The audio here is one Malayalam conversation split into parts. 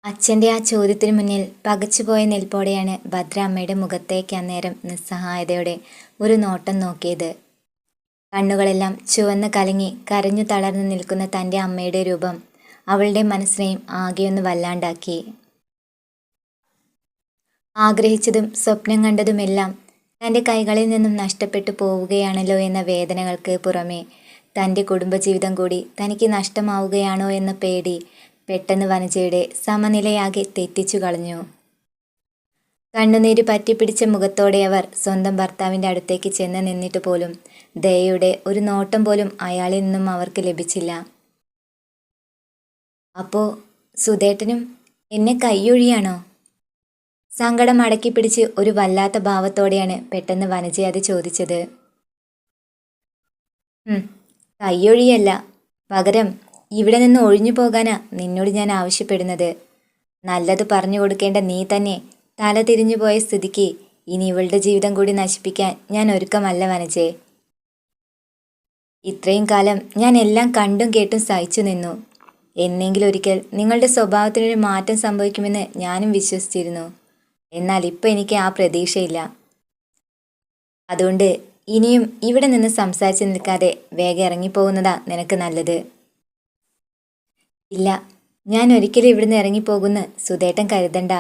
അച്ഛൻ്റെ ആ ചോദ്യത്തിനു മുന്നിൽ പകച്ചുപോയ നിൽപ്പോടെയാണ് ഭദ്ര അമ്മയുടെ മുഖത്തേക്ക് അന്നേരം നിസ്സഹായതയോടെ ഒരു നോട്ടം നോക്കിയത്. കണ്ണുകളെല്ലാം ചുവന്ന് കലങ്ങി കരഞ്ഞു തളർന്നു നിൽക്കുന്ന തൻ്റെ അമ്മയുടെ രൂപം അവളുടെ മനസ്സിനെയും ആകെയൊന്ന് വല്ലാണ്ടാക്കി. ആഗ്രഹിച്ചതും സ്വപ്നം കണ്ടതുമെല്ലാം തൻ്റെ കൈകളിൽ നിന്നും നഷ്ടപ്പെട്ടു പോവുകയാണല്ലോ എന്ന വേദനകൾക്ക് പുറമെ തൻ്റെ കുടുംബജീവിതം കൂടി തനിക്ക് നഷ്ടമാവുകയാണോ എന്ന പേടി പെട്ടെന്ന് വനജയുടെ സമനിലയാകെ തെറ്റിച്ചു കളഞ്ഞു. കണ്ണുനീര് പറ്റിപ്പിടിച്ച മുഖത്തോടെ അവർ സ്വന്തം ഭർത്താവിൻ്റെ അടുത്തേക്ക് ചെന്ന് നിന്നിട്ട് പോലും ദയയുടെ ഒരു നോട്ടം പോലും അയാളിൽ നിന്നും അവർക്ക് ലഭിച്ചില്ല. അപ്പോ സുധേട്ടനും എന്നെ കൈയൊഴിയാണോ? സങ്കടം അടക്കി പിടിച്ച് ഒരു വല്ലാത്ത ഭാവത്തോടെയാണ് പെട്ടെന്ന് വനജ അത് ചോദിച്ചത്. കൈയൊഴിയല്ല, പകരം ഇവിടെ നിന്ന് ഒഴിഞ്ഞു പോകാനാ നിന്നോട് ഞാൻ ആവശ്യപ്പെടുന്നത്. നല്ലത് പറഞ്ഞു കൊടുക്കേണ്ട നീ തന്നെ തല തിരിഞ്ഞു പോയ സ്ഥിതിക്ക് ഇനി ഇവളുടെ ജീവിതം കൂടി നശിപ്പിക്കാൻ ഞാൻ ഒരുക്കമല്ല വനജേ. ഇത്രയും കാലം ഞാൻ എല്ലാം കണ്ടും കേട്ടും സഹിച്ചു നിന്നു. എന്നെങ്കിലും ഒരിക്കൽ നിങ്ങളുടെ സ്വഭാവത്തിനൊരു മാറ്റം സംഭവിക്കുമെന്ന് ഞാനും വിശ്വസിച്ചിരുന്നു. എന്നാൽ ഇപ്പം എനിക്ക് ആ പ്രതീക്ഷയില്ല. അതുകൊണ്ട് ഇനിയും ഇവിടെ നിന്ന് സംസാരിച്ച് നിൽക്കാതെ വേഗം ഇറങ്ങിപ്പോകുന്നതാ നിനക്ക് നല്ലത്. ഇല്ല, ഞാൻ ഒരിക്കലും ഇവിടുന്ന് ഇറങ്ങിപ്പോകുന്നു സുധേട്ടൻ കരുതണ്ട.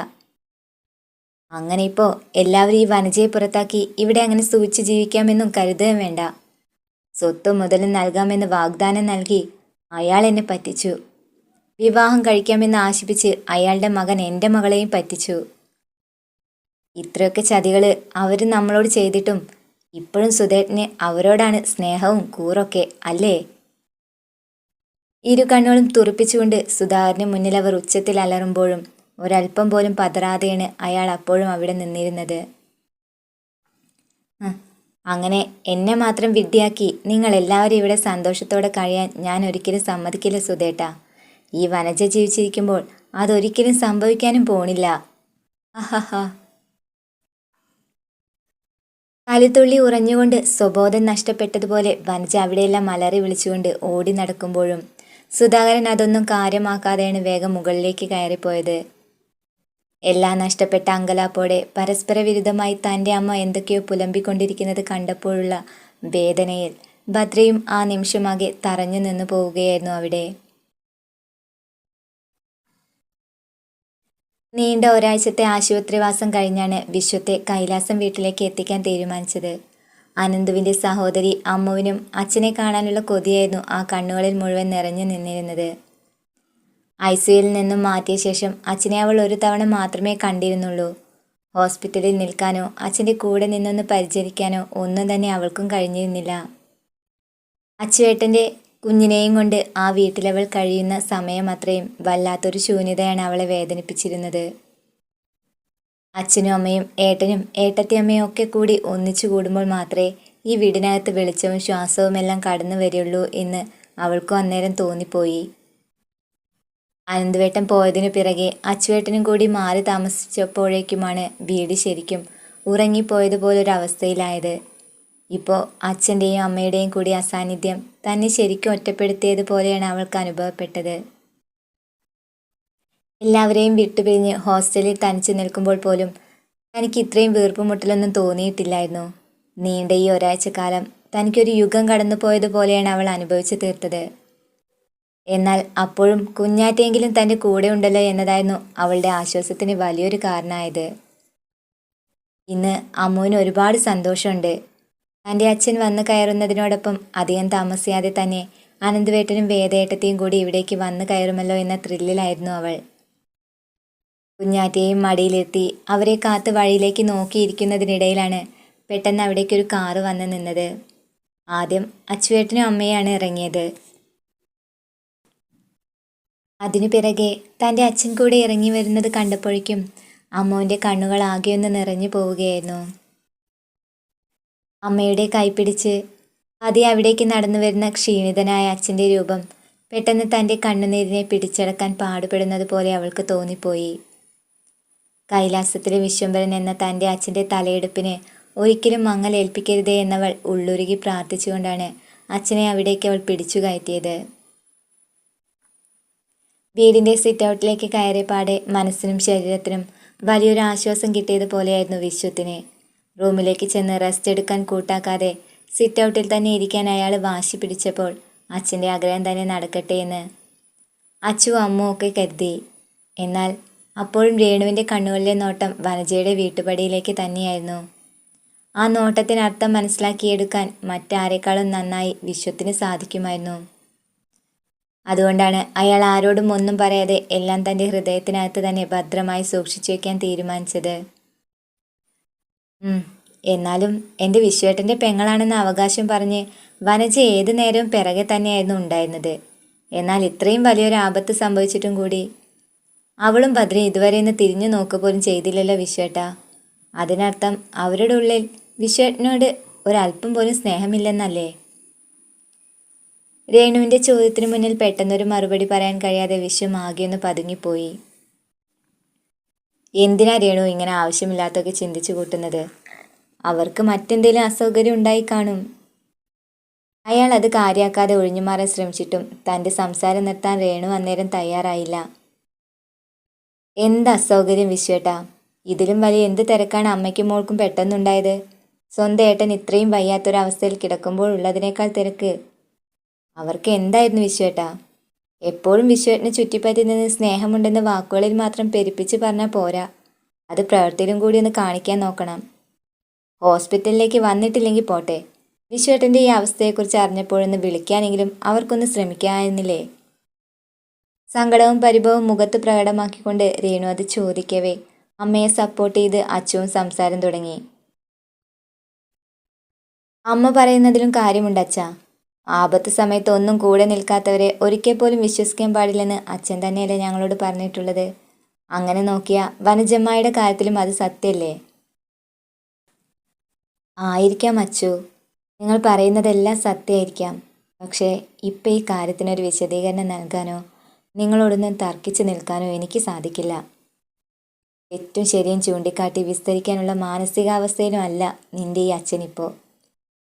അങ്ങനെ ഇപ്പോൾ എല്ലാവരും ഈ വനജയെ പുറത്താക്കി ഇവിടെ അങ്ങനെ സൂക്ഷിച്ച് ജീവിക്കാമെന്നും കരുതുകയും വേണ്ട. സ്വത്തും മുതലും നൽകാമെന്ന് വാഗ്ദാനം നൽകി അയാൾ എന്നെ പറ്റിച്ചു. വിവാഹം കഴിക്കാമെന്ന് ആശിപ്പിച്ച് അയാളുടെ മകൻ എൻ്റെ മകളെയും പറ്റിച്ചു. ഇത്രയൊക്കെ ചതികള് അവർ നമ്മളോട് ചെയ്തിട്ടും ഇപ്പോഴും സുധേട്ടന് അവരോടാണ് സ്നേഹവും കൂറൊക്കെ അല്ലേ? ഇരു കണ്ണുകളും തുറപ്പിച്ചുകൊണ്ട് സുധാകരന് മുന്നിൽ അവർ ഉച്ചത്തിൽ അലറുമ്പോഴും ഒരല്പം പോലും പതറാതെയാണ് അയാൾ അപ്പോഴും അവിടെ നിന്നിരുന്നത്. അങ്ങനെ എന്നെ മാത്രം വിഡ്ഢിയാക്കി നിങ്ങൾ എല്ലാവരും ഇവിടെ സന്തോഷത്തോടെ കഴിയാൻ ഞാൻ ഒരിക്കലും സമ്മതിക്കില്ല സുധേട്ട. ഈ വനജ ജീവിച്ചിരിക്കുമ്പോൾ അതൊരിക്കലും സംഭവിക്കാനും പോണില്ല. അഹഹ. കലിത്തുള്ളി ഉറഞ്ഞുകൊണ്ട് സ്വബോധം നഷ്ടപ്പെട്ടതുപോലെ വനജ അവിടെയെല്ലാം അലറി വിളിച്ചുകൊണ്ട് ഓടി നടക്കുമ്പോഴും സുധാകരൻ അതൊന്നും കാര്യമാക്കാതെയാണ് വേഗം മുകളിലേക്ക് കയറിപ്പോയത്. എല്ലാം നഷ്ടപ്പെട്ട അങ്കലാപ്പോടെ പരസ്പര വിരുദ്ധമായി തൻ്റെ അമ്മ എന്തൊക്കെയോ പുലമ്പിക്കൊണ്ടിരിക്കുന്നത് കണ്ടപ്പോഴുള്ള വേദനയിൽ ഭദ്രയും ആ നിമിഷമാകെ തറഞ്ഞു നിന്നു പോവുകയായിരുന്നു അവിടെ. നീണ്ട ഒരാഴ്ചത്തെ ആശുപത്രിവാസം കഴിഞ്ഞാണ് വിശ്വത്തെ കൈലാസം വീട്ടിലേക്ക് എത്തിക്കാൻ തീരുമാനിച്ചത്. അനന്തുവിൻ്റെ സഹോദരി അമ്മുവിനും അച്ഛനെ കാണാനുള്ള കൊതിയായിരുന്നു ആ കണ്ണുകളിൽ മുഴുവൻ നിറഞ്ഞു നിന്നിരുന്നത്. ICUയിൽ നിന്നും മാറ്റിയ ശേഷം അച്ഛനെ അവൾ ഒരു തവണ മാത്രമേ കണ്ടിരുന്നുള്ളൂ. ഹോസ്പിറ്റലിൽ നിൽക്കാനോ അച്ഛൻ്റെ കൂടെ നിന്നൊന്ന് പരിചരിക്കാനോ ഒന്നും തന്നെ അവൾക്കും കഴിഞ്ഞിരുന്നില്ല. അച്ചുവേട്ടൻ്റെ കുഞ്ഞിനെയും കൊണ്ട് ആ വീട്ടിലവൾ കഴിയുന്ന സമയം അത്രയും വല്ലാത്തൊരു ശൂന്യതയാണ് അവളെ വേദനിപ്പിച്ചിരുന്നത്. അച്ഛനും അമ്മയും ഏട്ടനും ഏട്ടത്തിയമ്മയും ഒക്കെ കൂടി ഒന്നിച്ചു കൂടുമ്പോൾ മാത്രമേ ഈ വീടിനകത്ത് വെളിച്ചവും ശ്വാസവുമെല്ലാം കടന്നു വരികയുള്ളൂ എന്ന് അവൾക്കും അന്നേരം തോന്നിപ്പോയി. അനന്തുവേട്ടൻ പോയതിനു പിറകെ അച്ചുവേട്ടനും കൂടി മാറി താമസിച്ചപ്പോഴേക്കുമാണ് വീട് ശരിക്കും ഉറങ്ങിപ്പോയതുപോലൊരവസ്ഥയിലായത്. ഇപ്പോൾ അച്ഛൻ്റെയും അമ്മയുടെയും കൂടി അസാന്നിധ്യം തന്നെ ശരിക്കും ഒറ്റപ്പെടുത്തിയതുപോലെയാണ് അവൾക്ക് അനുഭവപ്പെട്ടത്. എല്ലാവരെയും വിട്ടുപിരിഞ്ഞ് ഹോസ്റ്റലിൽ തനിച്ച് നിൽക്കുമ്പോൾ പോലും തനിക്ക് ഇത്രയും വീർപ്പുമുട്ടലൊന്നും തോന്നിയിട്ടില്ലായിരുന്നു. നീണ്ട ഈ ഒരാഴ്ച കാലം തനിക്കൊരു യുഗം കടന്നു പോയതുപോലെയാണ് അവൾ അനുഭവിച്ചു തീർത്തത്. എന്നാൽ അപ്പോഴും കുഞ്ഞാറ്റെങ്കിലും തൻ്റെ കൂടെ ഉണ്ടല്ലോ എന്നതായിരുന്നു അവളുടെ ആശ്വാസത്തിന് വലിയൊരു കാരണമായത്. ഇന്ന് അമ്മുവിന് ഒരുപാട് സന്തോഷമുണ്ട്. തൻ്റെ അച്ഛൻ വന്നു കയറുന്നതിനോടൊപ്പം അധികം താമസിയാതെ തന്നെ അനന്തുവേട്ടനും വേദയേട്ടത്തെയും കൂടി ഇവിടേക്ക് വന്നു കയറുമല്ലോ എന്ന ത്രില്ലിലായിരുന്നു അവൾ. കുഞ്ഞാറ്റയെയും മടിയിലെത്തി അവരെ കാത്ത് വഴിയിലേക്ക് നോക്കിയിരിക്കുന്നതിനിടയിലാണ് പെട്ടെന്ന് അവിടേക്കൊരു കാറ് വന്നു നിന്നത്. ആദ്യം അച്ചുവേട്ടനും അമ്മയാണ് ഇറങ്ങിയത്. അതിനു പിറകെ തൻ്റെ അച്ഛൻ കൂടെ ഇറങ്ങി വരുന്നത് കണ്ടപ്പോഴേക്കും അമ്മുവിൻ്റെ കണ്ണുകൾ ആകെയൊന്ന് നിറഞ്ഞു പോവുകയായിരുന്നു. അമ്മയുടെ കൈപിടിച്ച് അവിടേക്ക് നടന്നു വരുന്ന ക്ഷീണിതനായ അച്ഛൻ്റെ രൂപം പെട്ടെന്ന് തൻ്റെ കണ്ണുനീരിനെ പിടിച്ചടക്കാൻ പാടുപെടുന്നത് പോലെ അവൾക്ക് തോന്നിപ്പോയി. കൈലാസത്തിലെ വിശ്വംഭരൻ എന്ന തൻ്റെ അച്ഛൻ്റെ തലയെടുപ്പിന് ഒരിക്കലും മങ്ങലേൽപ്പിക്കരുതേ എന്നവൾ ഉള്ളുരുകി പ്രാർത്ഥിച്ചുകൊണ്ടാണ് അച്ഛനെ അവിടേക്ക് അവൾ പിടിച്ചു കയറ്റിയത്. വീടിൻ്റെ സിറ്റ് ഔട്ടിലേക്ക് കയറിയ പാടെ മനസ്സിനും ശരീരത്തിനും വലിയൊരു ആശ്വാസം കിട്ടിയതുപോലെയായിരുന്നു വിശ്വത്തിന്. റൂമിലേക്ക് ചെന്ന് റെസ്റ്റ് എടുക്കാൻ കൂട്ടാക്കാതെ സിറ്റ് ഔട്ടിൽ തന്നെ ഇരിക്കാൻ അയാൾ വാശി പിടിച്ചപ്പോൾ അച്ഛൻ്റെ ആഗ്രഹം തന്നെ നടക്കട്ടെ എന്ന് അച്ചുവും അമ്മുവും ഒക്കെ കരുതി. എന്നാൽ അപ്പോഴും രേണുവിൻ്റെ കണ്ണുകളിലെ നോട്ടം വനജയുടെ വീട്ടുപടിയിലേക്ക് തന്നെയായിരുന്നു. ആ നോട്ടത്തിനർത്ഥം മനസ്സിലാക്കിയെടുക്കാൻ മറ്റാരെക്കാളും നന്നായി വിശ്വത്തിന് സാധിക്കുമായിരുന്നു. അതുകൊണ്ടാണ് അയാൾ ആരോടും ഒന്നും പറയാതെ എല്ലാം തൻ്റെ ഹൃദയത്തിനകത്ത് തന്നെ ഭദ്രമായി സൂക്ഷിച്ചു വയ്ക്കാൻ തീരുമാനിച്ചത്. എന്നാലും എൻ്റെ വിശ്വേട്ടൻ്റെ പെങ്ങളാണെന്ന അവകാശം പറഞ്ഞ് വനജ ഏതു നേരവും പിറകെ തന്നെയായിരുന്നു ഉണ്ടായിരുന്നത്. എന്നാൽ ഇത്രയും വലിയൊരു ആപത്ത് സംഭവിച്ചിട്ടും കൂടി അവളും ഭദ്രയും ഇതുവരെ ഇന്ന് തിരിഞ്ഞു നോക്കുക പോലും ചെയ്തില്ലല്ലോ വിശ്വേട്ട. അതിനർത്ഥം അവരുടെ ഉള്ളിൽ വിശ്വേട്ടനോട് ഒരല്പം പോലും സ്നേഹമില്ലെന്നല്ലേ? രേണുവിൻ്റെ ചോദ്യത്തിന് മുന്നിൽ പെട്ടെന്നൊരു മറുപടി പറയാൻ കഴിയാതെ വിശ്വം ആകെയൊന്ന് പതുങ്ങിപ്പോയി. എന്തിനാ രേണു ഇങ്ങനെ ആവശ്യമില്ലാത്തൊക്കെ ചിന്തിച്ചു കൂട്ടുന്നത്? അവർക്ക് മറ്റെന്തെങ്കിലും അസൗകര്യം ഉണ്ടായി കാണും. അയാൾ അത് കാര്യാക്കാതെ ഒഴിഞ്ഞു മാറാൻ ശ്രമിച്ചിട്ടും തൻ്റെ സംസാരം നിർത്താൻ രേണു അന്നേരം തയ്യാറായില്ല. എന്ത് അസൗകര്യം വിശ്വേട്ടാ? ഇതിലും വലിയ എന്ത് തിരക്കാണ് അമ്മയ്ക്കും മോൾക്കും പെട്ടെന്നുണ്ടായത്? സ്വന്തം ഏട്ടൻ ഇത്രയും വയ്യാത്തൊരവസ്ഥയിൽ കിടക്കുമ്പോൾ ഉള്ളതിനേക്കാൾ തിരക്ക് അവർക്ക് എന്തായിരുന്നു വിശ്വേട്ടാ? എപ്പോഴും വിശ്വേട്ടന് ചുറ്റിപ്പറ്റി നിന്ന് സ്നേഹമുണ്ടെന്ന് വാക്കുകളിൽ മാത്രം പെരുപ്പിച്ച് പറഞ്ഞാൽ പോരാ, അത് പ്രവൃത്തിയിലും കൂടി ഒന്ന് കാണിക്കാൻ നോക്കണം. ഹോസ്പിറ്റലിലേക്ക് വന്നിട്ടില്ലെങ്കിൽ പോട്ടെ, വിശ്വേട്ടൻ്റെ ഈ അവസ്ഥയെക്കുറിച്ച് അറിഞ്ഞപ്പോഴൊന്ന് വിളിക്കാനെങ്കിലും അവർക്കൊന്ന് ശ്രമിക്കാമായിരുന്നില്ലേ? സങ്കടവും പരിഭവവും മുഖത്ത് പ്രകടമാക്കിക്കൊണ്ട് രേണു അത് ചോദിക്കവേ അമ്മയെ സപ്പോർട്ട് ചെയ്ത് അച്ചുവും സംസാരം തുടങ്ങി. അമ്മ പറയുന്നതിലും കാര്യമുണ്ട് അച്ഛാ. ആപത്ത് സമയത്ത് ഒന്നും കൂടെ നിൽക്കാത്തവരെ ഒരിക്കൽ പോലും വിശ്വസിക്കാൻ പാടില്ലെന്ന് അച്ഛൻ തന്നെയല്ലേ ഞങ്ങളോട് പറഞ്ഞിട്ടുള്ളത്. അങ്ങനെ നോക്കിയ വനജമ്മയുടെ കാര്യത്തിലും അത് സത്യമല്ലേ? ആയിരിക്കാം അച്ചു, നിങ്ങൾ പറയുന്നതെല്ലാം സത്യമായിരിക്കാം. പക്ഷേ ഇപ്പം ഈ കാര്യത്തിനൊരു വിശദീകരണം നൽകാനോ നിങ്ങളോടൊന്നും തർക്കിച്ച് നിൽക്കാനോ എനിക്ക് സാധിക്കില്ല. തെറ്റും ശരിയും ചൂണ്ടിക്കാട്ടി വിസ്തരിക്കാനുള്ള മാനസികാവസ്ഥയിലും അല്ല നിന്റെ ഈ അച്ഛനിപ്പോൾ.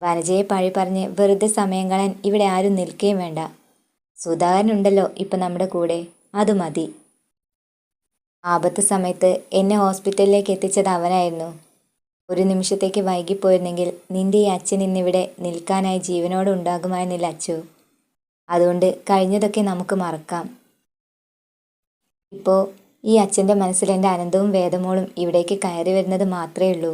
വനജയെ പഴി പറഞ്ഞ് വെറുതെ സമയം കളയാൻ ഇവിടെ ആരും നിൽക്കുകയും വേണ്ട. സുധാകരനുണ്ടല്ലോ ഇപ്പം നമ്മുടെ കൂടെ, അത് മതി. ആപത്ത് സമയത്ത് എന്നെ ഹോസ്പിറ്റലിലേക്ക് എത്തിച്ചത് അവനായിരുന്നു. ഒരു നിമിഷത്തേക്ക് വൈകിപ്പോയിരുന്നെങ്കിൽ നിന്റെ ഈ അച്ഛൻ ഇന്നിവിടെ നിൽക്കാനായി ജീവനോടെ ഉണ്ടാകുമായിരുന്നില്ല അച്ചു. അതുകൊണ്ട് കഴിഞ്ഞതൊക്കെ നമുക്ക് മറക്കാം. ഇപ്പോൾ ഈ അച്ഛൻ്റെ മനസ്സിൽ എൻ്റെ അനന്തവും വേദമോളും ഇവിടേക്ക് കയറി വരുന്നത് മാത്രമേ ഉള്ളൂ.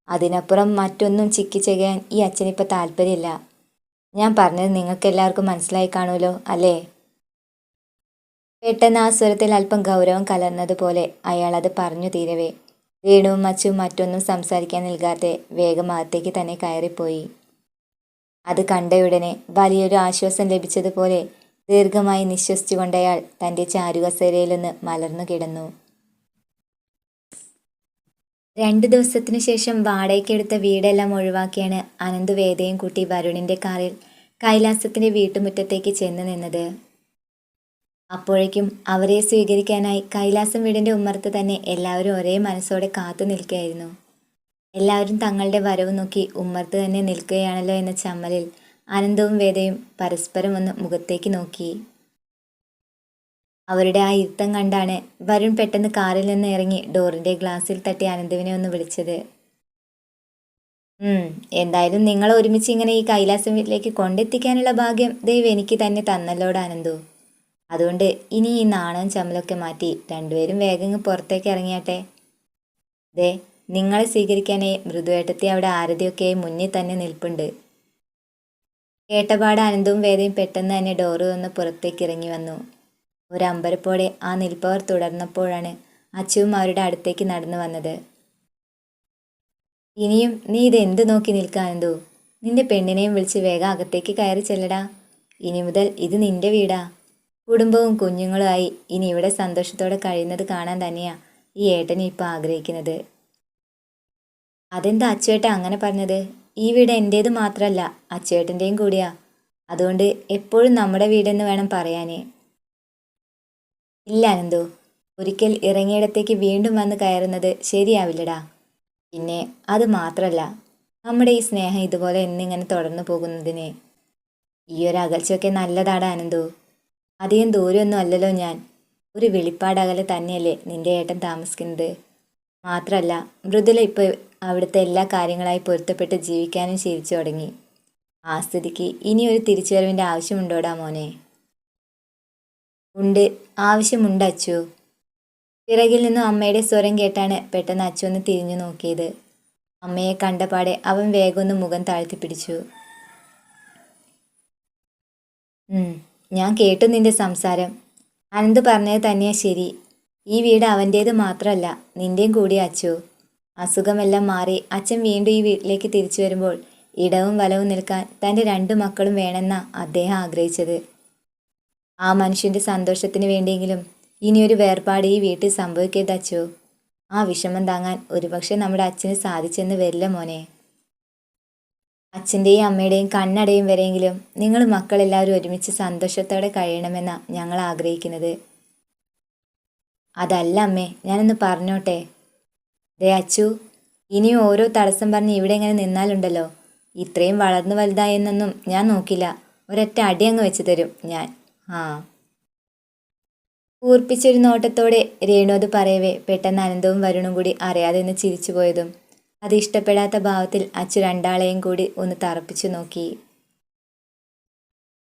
അതിനപ്പുറം മറ്റൊന്നും ചിക്കി ചെയ്യാൻ ഈ അച്ഛനിപ്പോൾ താല്പര്യമില്ല. ഞാൻ പറഞ്ഞത് നിങ്ങൾക്ക് എല്ലാവർക്കും മനസ്സിലായി കാണുമല്ലോ അല്ലേ? പെട്ടെന്ന് ആ സ്വരത്തിൽ അല്പം ഗൗരവം കലർന്നതുപോലെ അയാൾ അത് പറഞ്ഞു തീരവേ രേണുവും അച്ചുവും മറ്റൊന്നും സംസാരിക്കാൻ നിൽക്കാതെ വേഗം അകത്തേക്ക് തന്നെ കയറിപ്പോയി. അത് കണ്ടയുടനെ വലിയൊരു ആശ്വാസം ലഭിച്ചതുപോലെ ദീർഘമായി നിശ്വസിച്ചുകൊണ്ടയാൾ തൻ്റെ ചാരുകസേരയിലൊന്ന് മലർന്നു കിടന്നു. 2 ദിവസത്തിനു ശേഷം വാടകയ്ക്കെടുത്ത വീടെല്ലാം ഒഴിവാക്കിയാണ് അനന്ത് വേദയും കൂട്ടി വരുണിൻ്റെ കാറിൽ കൈലാസത്തിൻ്റെ വീട്ടുമുറ്റത്തേക്ക് ചെന്ന് നിന്നത്. അപ്പോഴേക്കും അവരെ സ്വീകരിക്കാനായി കൈലാസം വീടിൻ്റെ ഉമ്മറത്ത് തന്നെ എല്ലാവരും ഒരേ മനസ്സോടെ കാത്തു നിൽക്കുകയായിരുന്നു. എല്ലാവരും തങ്ങളുടെ വരവ് നോക്കി ഉമ്മറത്ത് തന്നെ നിൽക്കുകയാണല്ലോ എന്ന ചമ്മലിൽ അനന്തവും വേദയും പരസ്പരം ഒന്ന് മുഖത്തേക്ക് നോക്കി. അവരുടെ ആ ഇരുത്തം കണ്ടാണ് വരുൺ പെട്ടെന്ന് കാറിൽ നിന്ന് ഇറങ്ങി ഡോറിൻ്റെ ഗ്ലാസ്സിൽ തട്ടി അനന്തുവിനെ ഒന്ന് വിളിച്ചത്. എന്തായാലും നിങ്ങൾ ഒരുമിച്ച് ഇങ്ങനെ ഈ കൈലാസം വീട്ടിലേക്ക് കൊണ്ടെത്തിക്കാനുള്ള ഭാഗ്യം ദൈവം എനിക്ക് തന്നെ തന്നല്ലോട് അനന്തു. അതുകൊണ്ട് ഇനി ഈ നാണവും ചമ്മലൊക്കെ മാറ്റി രണ്ടുപേരും വേഗം പുറത്തേക്ക് ഇറങ്ങിയാട്ടെ. ദേ നിങ്ങളെ സ്വീകരിക്കാനായി മൃദുവേട്ടത്തി അവിടെ ആരതിയൊക്കെയായി മുന്നിൽ തന്നെ നിൽപ്പുണ്ട്. കേട്ടപാട് അനന്തവും വേദയും പെട്ടെന്ന് തന്നെ ഡോറ് വന്ന് പുറത്തേക്ക് ഇറങ്ങി വന്നു. ഒരമ്പരപ്പോടെ ആ നിൽപ്പവർ തുടർന്നപ്പോഴാണ് അച്ചുവും അവരുടെ അടുത്തേക്ക് നടന്നു വന്നത്. ഇനിയും നീ ഇത് എന്ത് നോക്കി നിൽക്കാനെന്തോ? നിന്റെ പെണ്ണിനെയും വിളിച്ച് വേഗം അകത്തേക്ക് കയറി ചെല്ലടാ. ഇനി മുതൽ ഇത് നിന്റെ വീടാ. കുടുംബവും കുഞ്ഞുങ്ങളുമായി ഇനി ഇവിടെ സന്തോഷത്തോടെ കഴിയുന്നത് കാണാൻ തന്നെയാ ഈ ഏട്ടനെ ഇപ്പം ആഗ്രഹിക്കുന്നത്. അതെന്താ അച്ചുവേട്ട അങ്ങനെ പറഞ്ഞത്? ഈ വീട് എൻ്റേത് മാത്രമല്ല അച്ചുവേട്ടൻ്റെയും കൂടിയാ. അതുകൊണ്ട് എപ്പോഴും നമ്മുടെ വീടെന്ന് വേണം പറയാനേ. ഇല്ല അനന്തു, ഒരിക്കൽ ഇറങ്ങിയിടത്തേക്ക് വീണ്ടും വന്ന് കയറുന്നത് ശരിയാവില്ലടാ. പിന്നെ അത് മാത്രമല്ല, നമ്മുടെ ഈ സ്നേഹം ഇതുപോലെ എന്നിങ്ങനെ തുടർന്നു പോകുന്നതിന് ഈ ഒരു അകൽച്ചയൊക്കെ നല്ലതാടാ അനന്തു. അധികം ദൂരമൊന്നും അല്ലല്ലോ ഞാൻ. ഒരു വെളിപ്പാടകലെ തന്നെയല്ലേ നിന്റെ ഏട്ടൻ താമസിക്കുന്നത്. മാത്രമല്ല മൃദുല ഇപ്പോൾ അവിടുത്തെ എല്ലാ കാര്യങ്ങളായി പൊരുത്തപ്പെട്ട് ജീവിക്കാനും ശീലിച്ചു തുടങ്ങി. ആ സ്ഥിതിക്ക് ഇനി ഒരു തിരിച്ചുവരവിൻ്റെ ആവശ്യമുണ്ടോടാ മോനെ? ഉണ്ട്, ആവശ്യമുണ്ട് അച്ചു. പിറകിൽ നിന്നും അമ്മയുടെ സ്വരം കേട്ടാണ് പെട്ടെന്ന് അച്ചു ഒന്ന് തിരിഞ്ഞു നോക്കിയത്. അമ്മയെ കണ്ടപാടെ അവൻ വേഗം ഒന്ന് മുഖം താഴ്ത്തിപ്പിടിച്ചു. ഞാൻ കേട്ടു നിന്റെ സംസാരം. അനന്ത് പറഞ്ഞത് തന്നെയാ ശരി. ഈ വീട് അവൻ്റേത് മാത്രമല്ല, നിന്റെയും കൂടി അച്ചു. അസുഖമെല്ലാം മാറി അച്ഛൻ വീണ്ടും ഈ വീട്ടിലേക്ക് തിരിച്ചു വരുമ്പോൾ ഇടവും വലവും നിൽക്കാൻ തൻ്റെ 2 മക്കളും വേണമെന്നാ അദ്ദേഹം ആഗ്രഹിച്ചത്. ആ മനുഷ്യൻ്റെ സന്തോഷത്തിന് വേണ്ടിയെങ്കിലും ഇനിയൊരു വേർപാട് ഈ വീട്ടിൽ സംഭവിക്കരുത് അച്ചു. ആ വിഷമം താങ്ങാൻ ഒരുപക്ഷെ നമ്മുടെ അച്ഛന് സാധിച്ചെന്ന് വരില്ല മോനെ. അച്ഛൻ്റെയും അമ്മയുടെയും കണ്ണടയും വരെയെങ്കിലും നിങ്ങൾ മക്കളെല്ലാവരും ഒരുമിച്ച് സന്തോഷത്തോടെ കഴിയണമെന്നാ ഞങ്ങൾ ആഗ്രഹിക്കുന്നത്. അതല്ല അമ്മേ, ഞാനൊന്ന് പറഞ്ഞോട്ടെ. ദേ അച്ചു, ഇനിയും ഓരോ തടസ്സം പറഞ്ഞ് ഇവിടെ ഇങ്ങനെ നിന്നാലുണ്ടല്ലോ, ഇത്രയും വളർന്നു വലുതായെന്നൊന്നും ഞാൻ നോക്കില്ല. ഒരൊറ്റ അടി അങ്ങ് വെച്ച് തരും ഞാൻ. കൂർപ്പിച്ചൊരു നോട്ടത്തോടെ രേണു അത് പറയവേ പെട്ടെന്ന് അനന്തവും വരുണും കൂടി അറിയാതെ ഒന്ന് ചിരിച്ചു പോയതും അത് ഇഷ്ടപ്പെടാത്ത ഭാവത്തിൽ അച്ചു രണ്ടാളെയും കൂടി ഒന്ന് തറപ്പിച്ചു നോക്കി.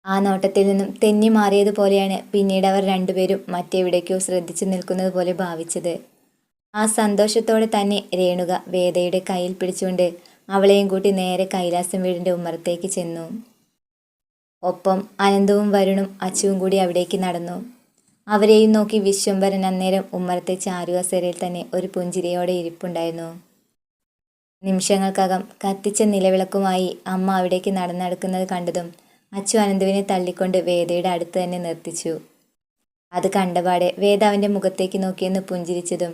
ആ നോട്ടത്തിൽ നിന്നും തെന്നി മാറിയതുപോലെയാണ് പിന്നീട് അവർ രണ്ടുപേരും മറ്റെവിടേക്കോ ശ്രദ്ധിച്ചു നിൽക്കുന്നത് പോലെ ഭാവിച്ചത്. ആ സന്തോഷത്തോടെ തന്നെ രേണുക വേദയുടെ കയ്യിൽ പിടിച്ചുകൊണ്ട് അവളെയും കൂട്ടി നേരെ കൈലാസം വീടിൻ്റെ ഉമ്മറത്തേക്ക് ചെന്നു. ഒപ്പം അനന്തവും വരുണും അച്ചുവും കൂടി അവിടേക്ക് നടന്നു. അവരെയും നോക്കി വിശ്വംഭരൻ അന്നേരം ഉമ്മറത്തെ ചാരുകസേരയിൽ തന്നെ ഒരു പുഞ്ചിരിയോടെ ഇരിപ്പുണ്ടായിരുന്നു. നിമിഷങ്ങൾക്കകം കത്തിച്ച നിലവിളക്കുമായി അമ്മ അവിടേക്ക് നടന്നെടുക്കുന്നത് കണ്ടതും അച്ചു അനന്തുവിനെ തള്ളിക്കൊണ്ട് വേദയുടെ അടുത്ത് തന്നെ നിർത്തിച്ചു. അത് കണ്ടപാടെ വേദ അവൻ്റെ മുഖത്തേക്ക് നോക്കിയെന്ന് പുഞ്ചിരിച്ചതും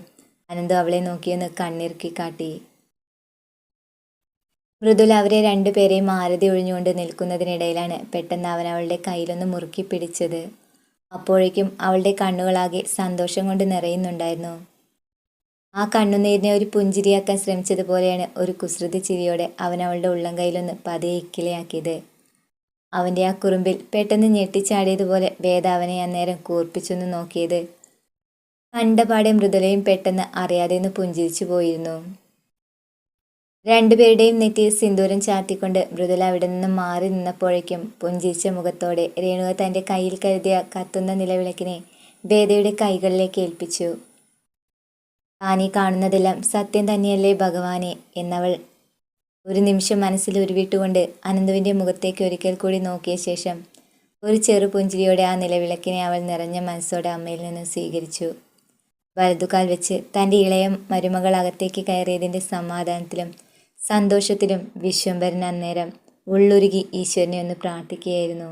അനന്തു അവളെ നോക്കിയെന്ന് കണ്ണിറുക്കി കാട്ടി. മൃദുല അവരെ രണ്ടുപേരെയും ആരതി ഒഴിഞ്ഞുകൊണ്ട് നിൽക്കുന്നതിനിടയിലാണ് പെട്ടെന്ന് അവൻ അവളുടെ കയ്യിലൊന്ന് മുറുക്കി പിടിച്ചത്. അപ്പോഴേക്കും അവളുടെ കണ്ണുകളാകെ സന്തോഷം കൊണ്ട് നിറയുന്നുണ്ടായിരുന്നു. ആ കണ്ണുനീരിനെ ഒരു പുഞ്ചിരിയാക്കാൻ ശ്രമിച്ചതുപോലെയാണ് ഒരു കുസൃതി ചിരിയോടെ അവൻ അവളുടെ ഉള്ളം കൈയിലൊന്ന് പതിയെ ഇക്കിലയാക്കിയത്. അവൻ്റെ ആ കുറുമ്പിൽ പെട്ടെന്ന് ഞെട്ടിച്ചാടിയതുപോലെ വേദ അവനെ അന്നേരം കൂർപ്പിച്ചൊന്ന് നോക്കിയത് കണ്ടപാടെ മൃദുലയും പെട്ടെന്ന് അറിയാതെ ഒന്ന് പുഞ്ചിരിച്ചു പോയിരുന്നു. രണ്ടുപേരുടെയും നെറ്റിയിൽ സിന്ദൂരം ചാർത്തിക്കൊണ്ട് മൃദുല അവിടെ നിന്ന് മാറി നിന്നപ്പോഴേക്കും പുഞ്ചിരിച്ച മുഖത്തോടെ രേണുക തൻ്റെ കയ്യിൽ കരുതിയ കത്തുന്ന നിലവിളക്കിനെ വേദയുടെ കൈകളിലേക്ക് ഏൽപ്പിച്ചു. താനീ കാണുന്നതെല്ലാം സത്യം തന്നെയല്ലേ ഭഗവാനെ എന്നവൾ ഒരു നിമിഷം മനസ്സിൽ ഉരുവിട്ടുകൊണ്ട് അനന്തുവിൻ്റെ മുഖത്തേക്ക് ഒരിക്കൽ കൂടി നോക്കിയ ശേഷം ഒരു ചെറു പുഞ്ചിരിയോടെ ആ നിലവിളക്കിനെ അവൾ നിറഞ്ഞ മനസ്സോടെ അമ്മയിൽ നിന്ന് സ്വീകരിച്ചു. വലതുകാൽ വെച്ച് തൻ്റെ ഇളയ മരുമകൾ അകത്തേക്ക് കയറിയതിൻ്റെ സമാധാനത്തിലും സന്തോഷത്തിലും വിശ്വംഭരൻ അന്നേരം ഉള്ളുരുകി ഈശ്വരനെ ഒന്ന് പ്രാർത്ഥിക്കുകയായിരുന്നു.